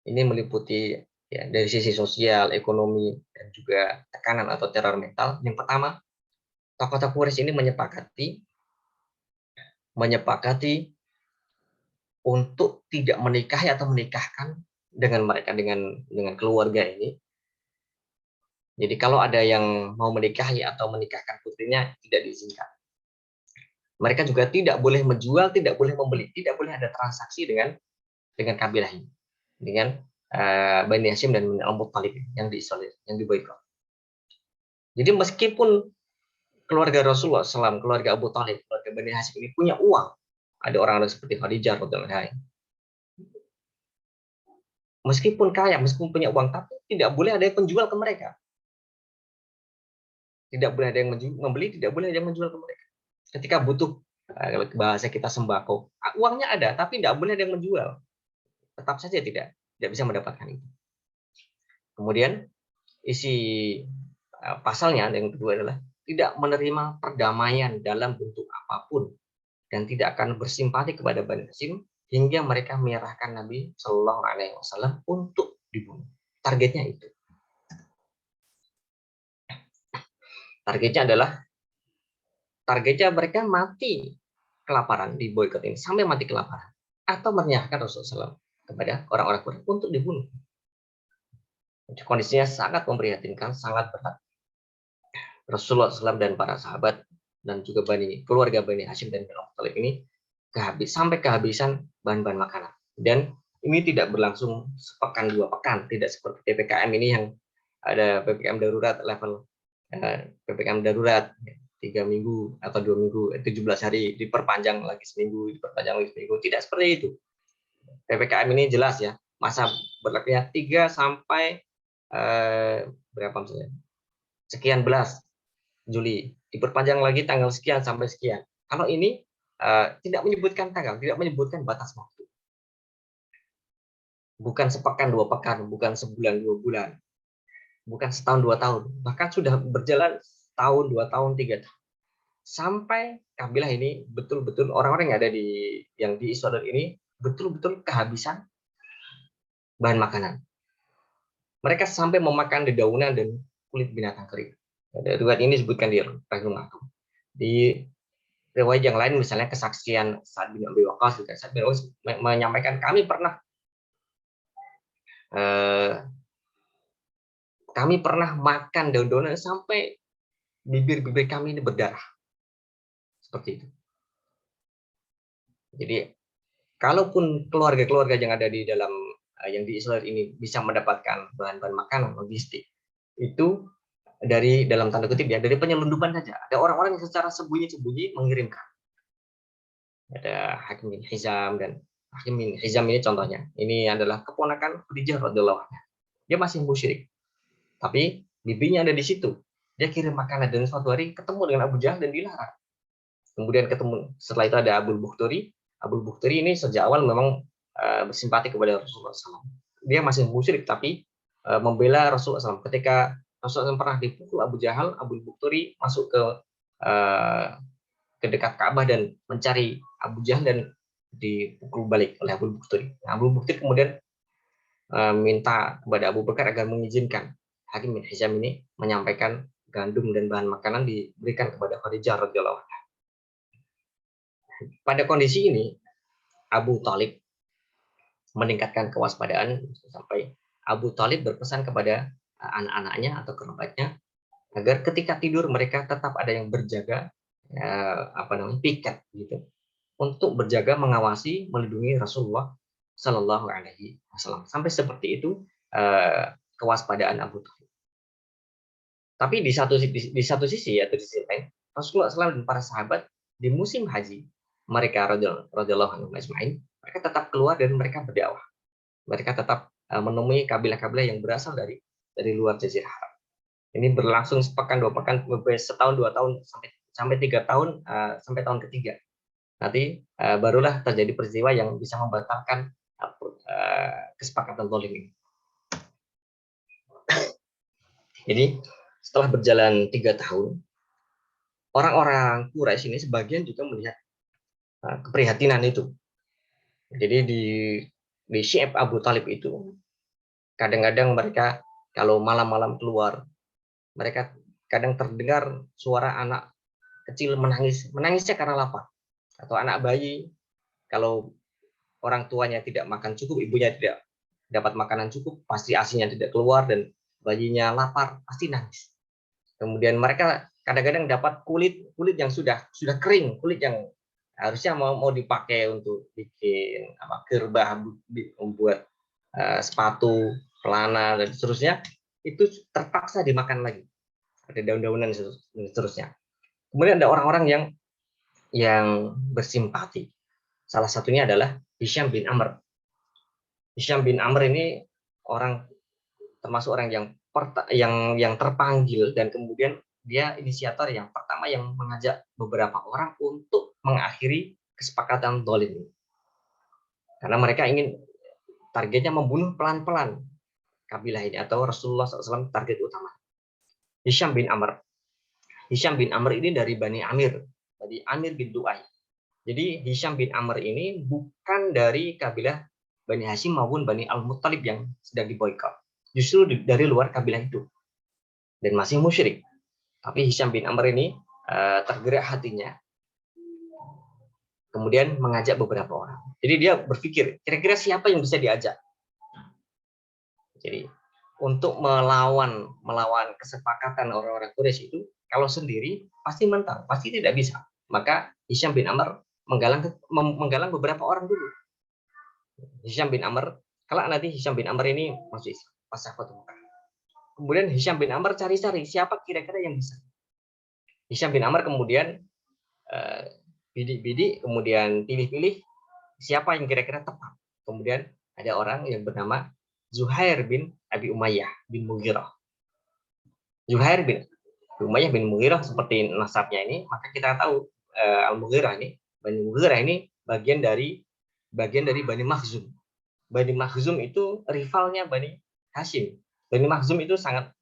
ini meliputi ya, dari sisi sosial, ekonomi, dan juga tekanan atau teror mental. Yang pertama, tokoh-tokoh Quraisy ini menyepakati untuk tidak menikahi atau menikahkan dengan mereka, dengan keluarga ini. Jadi kalau ada yang mau menikahi atau menikahkan putrinya, tidak diizinkan. Mereka juga tidak boleh menjual, tidak boleh membeli, tidak boleh ada transaksi dengan kabilah ini, dengan Bani Hashim dan Bani Al-Muttalib yang diisolir, yang diboikot. Jadi meskipun keluarga Rasulullah SAW, keluarga Abu Talib, keluarga Bani Hashim ini punya uang, ada orang-orang seperti Khadijah, meskipun kaya, meskipun punya uang, tapi tidak boleh ada yang menjual ke mereka. Tidak boleh ada yang membeli, tidak boleh ada yang menjual ke mereka. Ketika butuh, bahasa kita sembako, uangnya ada, tapi tidak boleh ada yang menjual. Tetap saja tidak bisa mendapatkan itu. Kemudian isi pasalnya yang kedua adalah tidak menerima perdamaian dalam bentuk apapun dan tidak akan bersimpati kepada Bani Hashim hingga mereka menyerahkan Nabi Shallallahu Alaihi Wasallam untuk dibunuh. Targetnya itu. Targetnya mereka mati kelaparan di boikot ini, sampai mati kelaparan, atau menyerahkan Rasulullah SAW kepada orang-orang Quraisy untuk dibunuh. Kondisinya sangat memprihatinkan, sangat berat. Rasulullah SAW dan para sahabat dan juga keluarga Bani Hashim dan Bani Thalib ini sampai kehabisan bahan-bahan makanan. Dan ini tidak berlangsung sepekan, 2 pekan, tidak seperti PPKM ini yang ada PPKM darurat level PPKM darurat 3 minggu atau 2 minggu, 17 hari, diperpanjang lagi seminggu, tidak seperti itu. PPKM ini jelas ya, masa berlakunya 3 sampai berapa misalnya, sekian belas Juli, diperpanjang lagi tanggal sekian sampai sekian. Kalau ini tidak menyebutkan tanggal, tidak menyebutkan batas waktu. Bukan sepekan, 2 pekan, bukan sebulan, 2 bulan, bukan setahun, 2 tahun, bahkan sudah berjalan tahun, 2 tahun, 3 tahun. Sampai kabilah ini betul-betul orang-orang yang ada yang diisolir ini betul-betul kehabisan bahan makanan. Mereka sampai memakan dedaunan dan kulit binatang kering. Riwayat ini disebutkan di Rahimul Atum. Di riwayat yang lain, misalnya kesaksian Sa'ad bin Abi Waqqas, juga Sa'ad bin Waqqas menyampaikan, kami pernah makan daun-daunan sampai bibir-bibir kami ini berdarah. Seperti itu. Jadi, kalaupun keluarga-keluarga yang ada di dalam yang diisolir ini bisa mendapatkan bahan-bahan makanan, logistik, itu dari dalam tanda kutip ya, dari penyelundupan saja. Ada orang-orang yang secara sembunyi-sembunyi mengirimkan. Ada Hakim bin Hizam, dan Hakim bin Hizam ini contohnya. Ini adalah keponakan Khadijah radhiyallahu anha. Dia masih musyrik, tapi bibinya ada di situ. Dia kirim makanan dan suatu hari ketemu dengan Abu Jahal dan dilarang. Kemudian setelah itu ada Abul Bukhturi. Abul Bukhturi ini sejak awal memang bersimpati kepada Rasulullah SAW. Dia masih musyrik tapi membela Rasulullah SAW. Ketika Rasulullah SAW pernah dipukul Abu Jahal, Abu Bukturi masuk ke dekat Ka'bah dan mencari Abu Jahal dan dipukul balik oleh Abu Bukturi. Nah, Abu Bukturi kemudian minta kepada Abu Bakar agar mengizinkan Hakim bin Hizam ini menyampaikan gandum dan bahan makanan diberikan kepada Khadijah radhiyallahu anha. Pada kondisi ini Abu Thalib meningkatkan kewaspadaan sampai Abu Thalib berpesan kepada anak-anaknya atau kerabatnya agar ketika tidur mereka tetap ada yang berjaga, piket gitu, untuk berjaga mengawasi melindungi Rasulullah Shallallahu Alaihi Wasallam. Sampai seperti itu kewaspadaan Abu Thalib. Tapi di satu sisi atau di sisi lain Rasulullah SAW dan para sahabat di musim haji mereka radhiyallahu anhum ajma'in, mereka tetap keluar dan mereka berdakwah. Mereka tetap menemui kabilah-kabilah yang berasal dari luar Jazirah Arab. Ini berlangsung sepekan, 2 pekan, setahun, 2 tahun sampai 3 tahun sampai tahun ketiga. Nanti barulah terjadi peristiwa yang bisa membatalkan kesepakatan Tolim ini. Jadi setelah berjalan 3 tahun, orang-orang Quraisy ini sebagian juga melihat keprihatinan itu. Jadi di Syi'ab Abu Thalib itu, kadang-kadang mereka kalau malam-malam keluar, mereka kadang terdengar suara anak kecil menangisnya karena lapar. Atau anak bayi, kalau orang tuanya tidak makan cukup, ibunya tidak dapat makanan cukup, pasti ASINya tidak keluar dan bayinya lapar, pasti nangis. Kemudian mereka kadang-kadang dapat kulit yang sudah kering, kulit yang harusnya mau dipakai untuk bikin gerbah, membuat sepatu, celana dan seterusnya, itu terpaksa dimakan lagi. Ada daun-daunan dan seterusnya. Kemudian ada orang-orang yang bersimpati. Salah satunya adalah Hisham bin Amr. Hisham bin Amr ini termasuk orang yang terpanggil, dan kemudian dia inisiator yang pertama yang mengajak beberapa orang untuk mengakhiri kesepakatan Tolim ini. Karena mereka ingin targetnya membunuh pelan-pelan kabilah ini atau Rasulullah SAW target utama. Hisham bin Amr. Hisham bin Amr ini dari Bani Amir, dari Amir bin Du'ay. Jadi Hisham bin Amr ini bukan dari kabilah Bani Hashim maupun Bani Al-Muttalib yang sedang diboykot. Justru dari luar kabilah itu. Dan masih musyrik. Tapi Hisham bin Amr ini tergerak hatinya. Kemudian mengajak beberapa orang. Jadi dia berpikir, kira-kira siapa yang bisa diajak? Jadi untuk melawan kesepakatan orang-orang Quraisy itu, kalau sendiri pasti mental, pasti tidak bisa. Maka Hisham bin Amr menggalang beberapa orang dulu. Hisham bin Amr, kalau nanti Hisham bin Amr ini masuk Islam pas Fathu Makkah. Kemudian Hisham bin Amr cari-cari siapa kira-kira yang bisa. Hisham bin Amr kemudian bidik-bidik, kemudian pilih-pilih siapa yang kira-kira tepat. Kemudian ada orang yang bernama Zuhair bin Abi Umayyah bin Mughirah. Zuhair bin Umayyah bin Mughirah seperti nasabnya ini, maka kita tahu Al-Mughirah ini, Bani Mughirah ini bagian dari Bani Makhzum. Bani Makhzum itu rivalnya Bani Hashim. Bani Makhzum itu sangat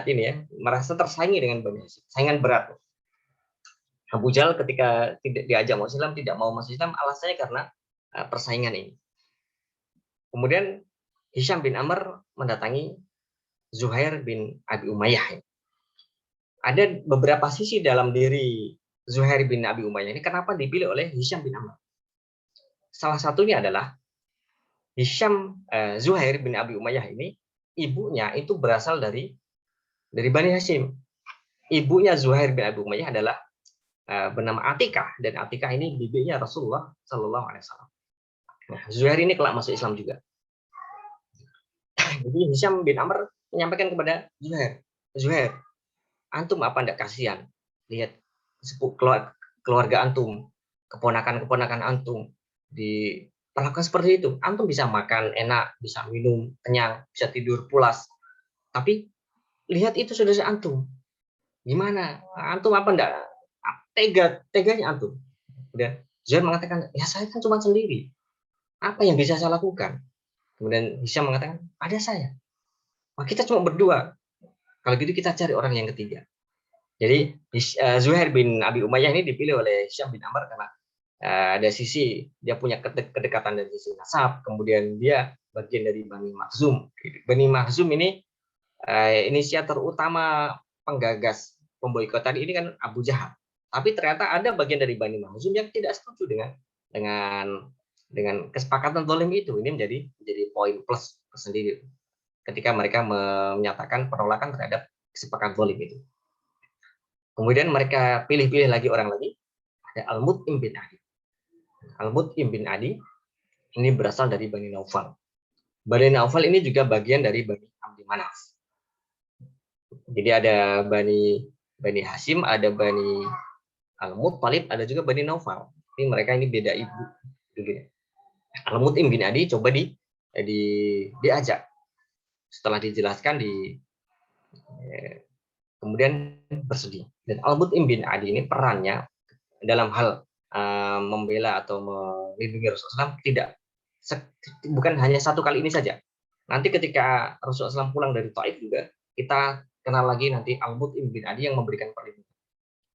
ini ya, merasa tersaingi dengan Bani Hashim. Saingan berat. Abu Jahal ketika tidak diajak masuk Islam, tidak mau masuk Islam, alasannya karena persaingan ini. Kemudian Hisham bin Amr mendatangi Zuhair bin Abi Umayyah. Ada beberapa sisi dalam diri Zuhair bin Abi Umayyah ini kenapa dipilih oleh Hisham bin Amr. Salah satunya adalah Zuhair bin Abi Umayyah ini, ibunya itu berasal dari Bani Hashim. Ibunya Zuhair bin Abi Umayyah adalah bernama Atikah, dan Atikah ini bibinya Rasulullah Shallallahu Alaihi Wasallam. Nah, Zuhair ini kelak masuk Islam juga. Jadi Hisham bin Amr menyampaikan kepada Zuhair, antum apa ndak kasihan lihat keluarga antum, keponakan antum diperlakukan seperti itu. Antum bisa makan enak, bisa minum kenyang, bisa tidur pulas. Tapi lihat itu saudara antum. Gimana? Antum apa ndak teganya antum? Kemudian Zuhair mengatakan, ya saya kan cuma sendiri. Apa yang bisa saya lakukan? Kemudian Hisham mengatakan, ada saya. Wah, kita cuma berdua. Kalau gitu kita cari orang yang ketiga. Jadi Zuhair bin Abi Umayyah ini dipilih oleh Hisham bin Amr karena ada sisi dia punya kedekatan dari sisi nasab, kemudian dia bagian dari Bani Makhzum. Bani Makhzum ini inisiator utama penggagas pemboikotan ini kan Abu Jahal. Tapi ternyata ada bagian dari Bani Makhzum yang tidak setuju dengan dengan kesepakatan zalim itu. Ini menjadi poin plus tersendiri ketika mereka menyatakan penolakan terhadap kesepakatan zalim itu. Kemudian mereka pilih-pilih lagi orang lagi, ada Al-Mut'im bin Adi. Al-Mut'im bin Adi ini berasal dari Bani Naufal. Bani Naufal ini juga bagian dari Bani Abdi Manaf. Jadi ada Bani Hashim, ada Bani Al-Muttalib, ada juga Bani Naufal. Ini mereka ini beda ibu. Al-Mut'im bin Adi coba diajak. Setelah dijelaskan kemudian bersedia. Dan Al-Mut'im bin Adi ini perannya dalam hal membela atau melindungi Rasulullah SAW bukan hanya satu kali ini saja. Nanti ketika Rasulullah SAW pulang dari Taif juga kita kenal lagi nanti Al-Mut'im bin Adi yang memberikan perlindungan.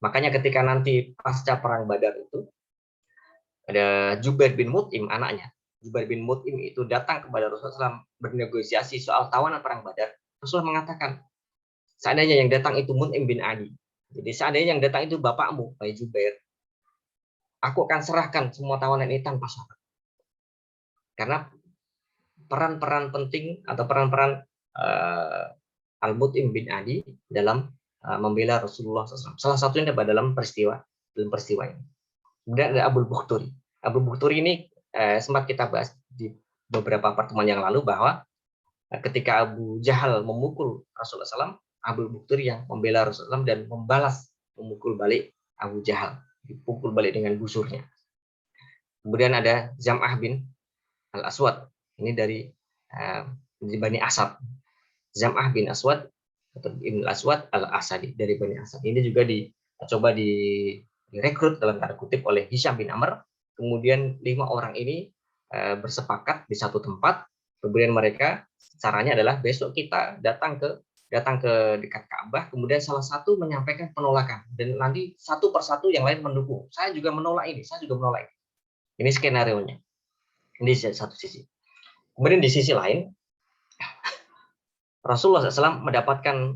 Makanya ketika nanti pasca perang Badar itu ada Jubair bin Mut'im anaknya. Jubair bin Mut'im itu datang kepada Rasulullah SAW bernegosiasi soal tawanan perang Badar. Rasulullah mengatakan, seandainya yang datang itu Mut'im bin Adi. Jadi seandainya yang datang itu bapakmu, Bayi Jubair, aku akan serahkan semua tawanan ini tanpa syarat. Karena peran-peran penting atau peran-peran Al-Mut'im bin Adi dalam membela Rasulullah SAW. Salah satunya dalam peristiwa ini. Kemudian ada Abu Bukhturi. Abu Bukhturi ini sempat kita bahas di beberapa pertemuan yang lalu bahwa ketika Abu Jahal memukul Rasulullah SAW, Abu Bukhturi yang membela Rasulullah SAW dan membalas memukul balik Abu Jahal, dipukul balik dengan busurnya. Kemudian ada Zam'ah bin Al-Aswad, ini dari Bani Asad. Zam'ah bin Aswad atau Ibn Aswad Al-Asadi dari Bani Asad. Ini juga coba direkrut dalam tanda kutip oleh Hisham bin Amr. Kemudian 5 orang ini bersepakat di satu tempat. Kemudian mereka caranya adalah besok kita datang ke dekat Ka'bah. Kemudian salah satu menyampaikan penolakan dan nanti satu persatu yang lain mendukung. Saya juga menolak ini, saya juga menolak ini. Ini skenario-nya. Ini satu sisi. Kemudian di sisi lain Rasulullah SAW mendapatkan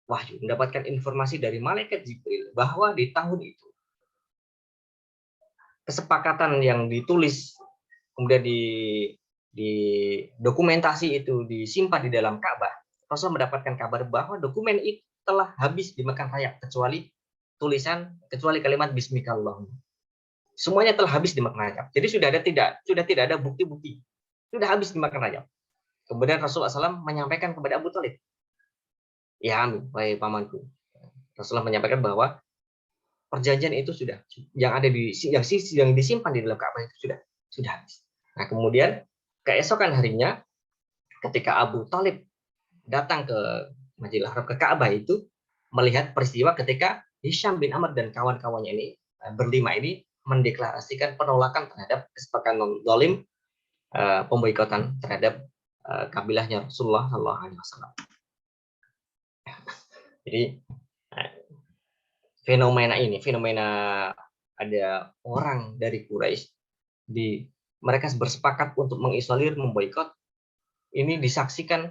wahyu, mendapatkan informasi dari malaikat Jibril bahwa di tahun itu kesepakatan yang ditulis kemudian di dokumentasi itu disimpan di dalam Ka'bah. Rasul mendapatkan kabar bahwa dokumen itu telah habis dimakan rayap kecuali kalimat Bismillah. Semuanya telah habis dimakan rayap. Jadi sudah tidak ada bukti-bukti. Sudah habis dimakan rayap. Kemudian Rasulullah SAW menyampaikan kepada Abu Thalib, ya wahai pamanku. Rasulullah menyampaikan bahwa perjanjian itu sudah yang disimpan di dalam Ka'bah itu sudah habis. Nah, kemudian keesokan harinya ketika Abu Thalib datang ke Masjidil Haram ke Ka'bah itu melihat peristiwa ketika Hisham bin Amr dan kawan-kawannya ini berlima ini mendeklarasikan penolakan terhadap kesepakatan zalim pemboikotan terhadap kabilahnya Rasulullah SAW. Jadi fenomena ada orang dari Quraisy mereka bersepakat untuk mengisolir, memboikot, ini disaksikan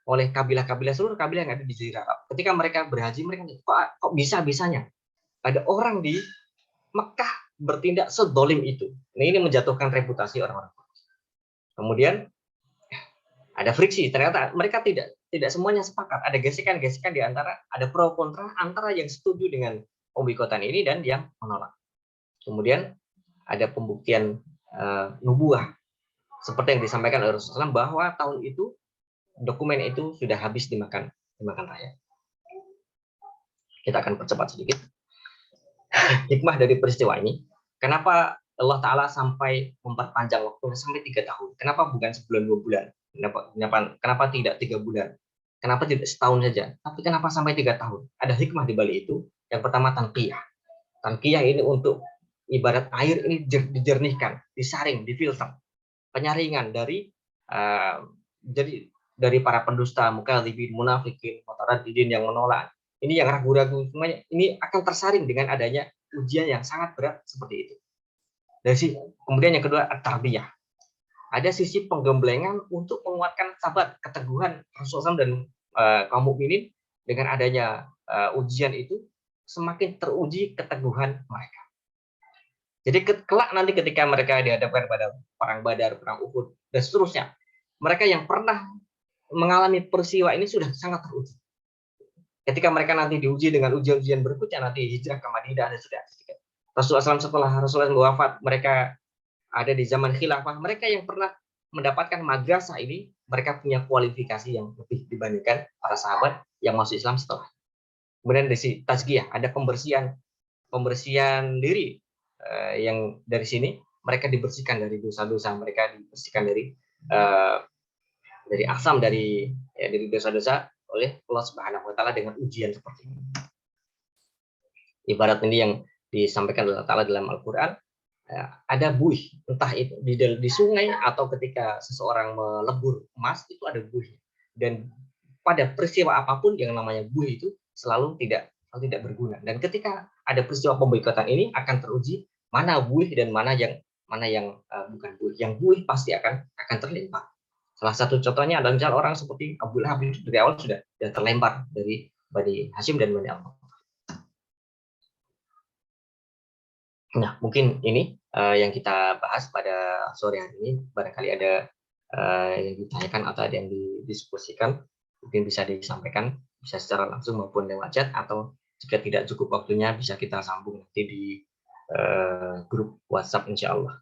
oleh seluruh kabilah yang ada di Jazirah Arab. Ketika mereka berhaji, mereka kok bisa-bisanya ada orang di Mekah bertindak sedolim itu. Nah, ini menjatuhkan reputasi orang-orang. Kemudian ada friksi, ternyata mereka tidak semuanya sepakat. Ada gesekan-gesekan di antara, ada pro kontra antara yang setuju dengan pemboikotan ini dan yang menolak. Kemudian ada pembuktian nubuah seperti yang disampaikan oleh Rasulullah SAW bahwa tahun itu dokumen itu sudah habis dimakan rayap. Kita akan percepat sedikit. Hikmah dari peristiwa ini, kenapa Allah Ta'ala sampai memperpanjang waktunya sampai 3 tahun? Kenapa bukan sebulan 2 bulan? Kenapa tidak 3 bulan? Kenapa tidak setahun saja? Tapi kenapa sampai 3 tahun? Ada hikmah di balik itu. Yang pertama tanqiyah. Tanqiyah ini untuk ibarat air ini dijernihkan, disaring, difilter, penyaringan dari jadi dari para pendusta, mukadzibin, munafikin, mutaraddidin yang menolak. Ini yang ragu-ragu semuanya ini akan tersaring dengan adanya ujian yang sangat berat seperti itu. Kemudian yang kedua, at-tarbiyah. Ada sisi penggemblengan untuk menguatkan sahabat, keteguhan Rasulullah SAW dan kaum mukminin dengan adanya ujian itu semakin teruji keteguhan mereka. Jadi kelak nanti ketika mereka dihadapkan pada perang Badar, perang Uhud, dan seterusnya, mereka yang pernah mengalami peristiwa ini sudah sangat teruji. Ketika mereka nanti diuji dengan ujian-ujian berikutnya, nanti hijrah ke Madinah dan sudah. Rasulullah SAW setelah Rasulullah wafat, mereka ada di zaman khilafah, mereka yang pernah mendapatkan madrasah ini, mereka punya kualifikasi yang lebih dibandingkan para sahabat yang masuk Islam setelah. Kemudian dari tazkiyah, ada pembersihan diri yang dari sini mereka dibersihkan dari dosa-dosa, mereka dibersihkan dari asam, dari dosa-dosa oleh Allah Subhanahu wa taala dengan ujian seperti ini. Ibarat ini yang disampaikan Allah Taala dalam Al-Qur'an, ada buih, entah itu di sungai atau ketika seseorang melebur emas itu ada buih. Dan pada peristiwa apapun yang namanya buih itu selalu tidak berguna. Dan ketika ada peristiwa pemboikotan ini akan teruji mana buih dan mana yang bukan buih. Yang buih pasti akan terlempar. Salah satu contohnya adalah misal orang seperti Abu Lahab itu dari awal sudah terlempar dari Bani Hashim dan Bani Al-Muttalib. Nah, mungkin ini yang kita bahas pada sore hari ini. Barangkali ada yang ditanyakan atau ada yang didiskusikan, mungkin bisa disampaikan, bisa secara langsung maupun lewat chat, atau jika tidak cukup waktunya bisa kita sambung nanti di grup WhatsApp insya Allah.